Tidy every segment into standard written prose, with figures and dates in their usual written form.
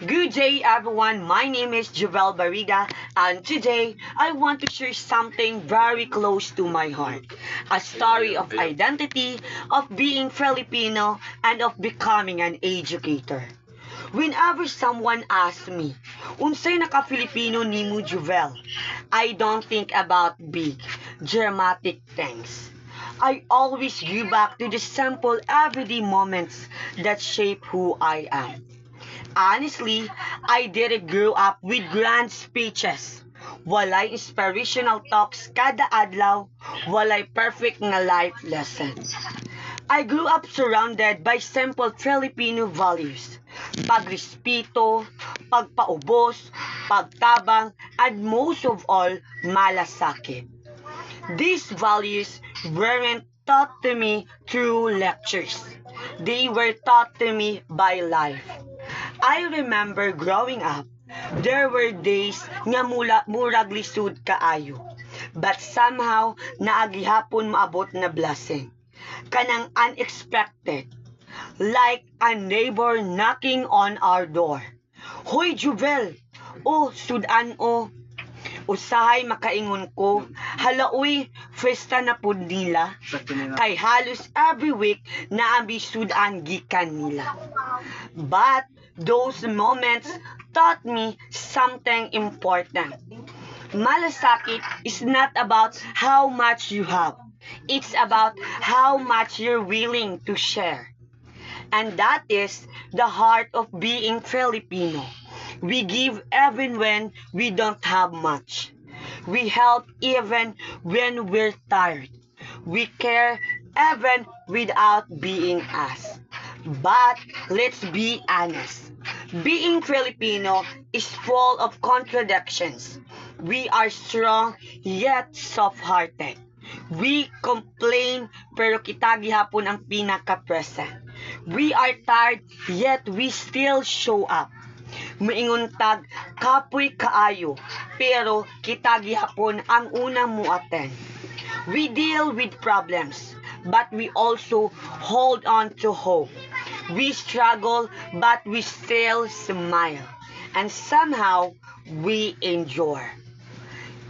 Good day, everyone. My name is Jovel Barriga, and today I want to share something very close to my heart, a story of identity, of being Filipino, and of becoming an educator. Whenever someone asks me, unsay naka-Filipino nimo Jovel, I don't think about big, dramatic things. I always go back to the simple everyday moments that shape who I am. Honestly, I didn't grow up with grand speeches. Walay inspirational talks kada adlaw, walay perfect nga life lessons. I grew up surrounded by simple Filipino values. Pagrespeto, pagpaubos, pagtabang, and most of all, malasakit. These values weren't taught to me through lectures. They were taught to me by life. I remember growing up, there were days nga murag lisod kaayo. But somehow, naagihapon maabot na blessing. Kanang unexpected. Like a neighbor knocking on our door. Hoy, Juvel! Oh, sudan o. Usahay makaingon ko, hala uy, festa na pud nila. Kay halos every week na ang bisudan gikan nila. But those moments taught me something important. Malasakit is not about how much you have. It's about how much you're willing to share. And that is the heart of being Filipino. We give even when we don't have much. We help even when we're tired. We care even without being asked. But let's be honest. Being Filipino is full of contradictions. We are strong yet soft-hearted. We complain pero kita gihapon ang pinaka-present. We are tired yet we still show up. Maingon tag kapoy kaayo pero kita gihapon ang unang muaten. We deal with problems but we also hold on to hope. We struggle but we still smile and somehow we endure.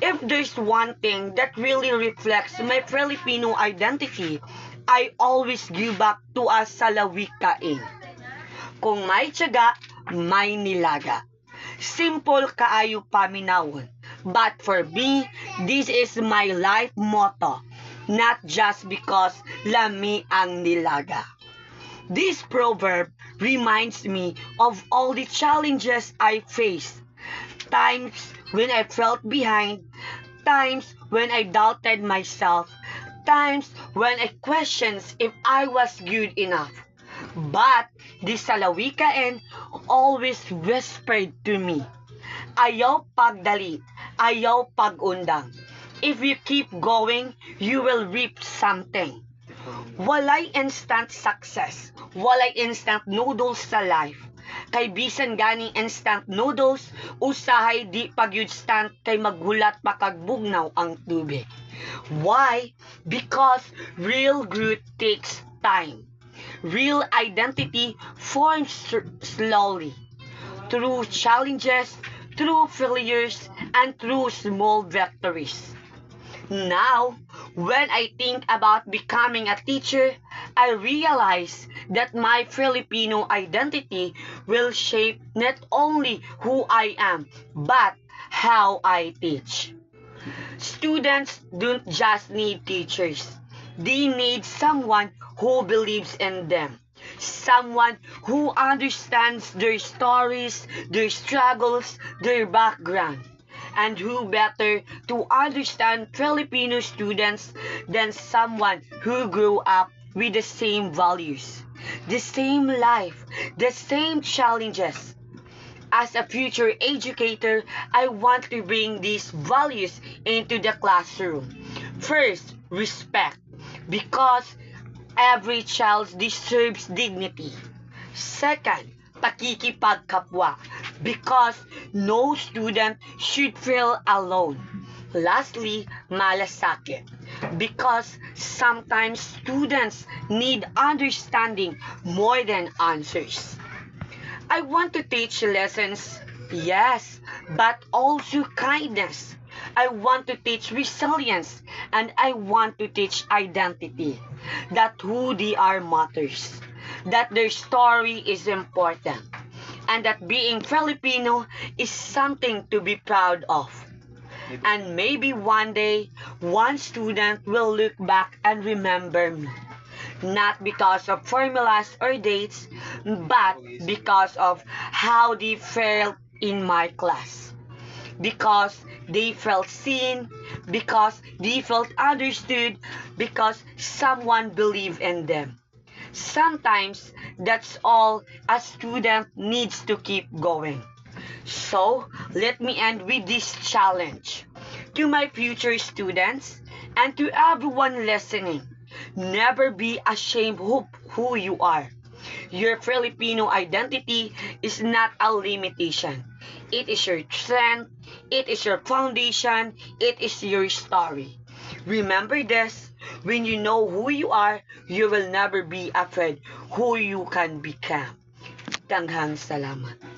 If there's one thing that really reflects my Filipino identity, I always give back to a salawikain. Kung may tiyaga, may nilaga. Simple kaayo paminawon. But for me, this is my life motto. Not just because lami ang nilaga. This proverb reminds me of all the challenges I faced. Times when I felt behind, times when I doubted myself, times when I questioned if I was good enough. But the salawikain always whispered to me, ayaw pagdalit, ayaw pagundang. If you keep going, you will reap something. Walay instant success, walay instant noodles sa life. Kay bisan ganing instant noodles, usahay di pagyud stand kay maghulat makagbugnaw ang tubig. Why? Because real growth takes time. Real identity forms slowly through challenges, through failures, and through small victories. Now, when I think about becoming a teacher, I realize that my Filipino identity will shape not only who I am, but how I teach. Students don't just need teachers. They need someone who believes in them. Someone who understands their stories, their struggles, their background. And who better to understand Filipino students than someone who grew up with the same values, the same life, the same challenges. As a future educator, I want to bring these values into the classroom. First, respect, because every child deserves dignity. Second, pakikipagkapwa, because no student should feel alone. Lastly, malasakit, because sometimes students need understanding more than answers. I want to teach lessons, yes, but also kindness. I want to teach resilience and I want to teach identity. That who they are matters. That their story is important. And that being Filipino is something to be proud of. And maybe one day, one student will look back and remember me. Not because of formulas or dates, but because of how they felt in my class. Because they felt seen, because they felt understood, because someone believed in them. Sometimes that's all a student needs to keep going. So, let me end with this challenge. To my future students and to everyone listening, never be ashamed of who you are. Your Filipino identity is not a limitation. It is your strength, it is your foundation, it is your story. Remember this, when you know who you are, you will never be afraid who you can become. Tanghang salamat.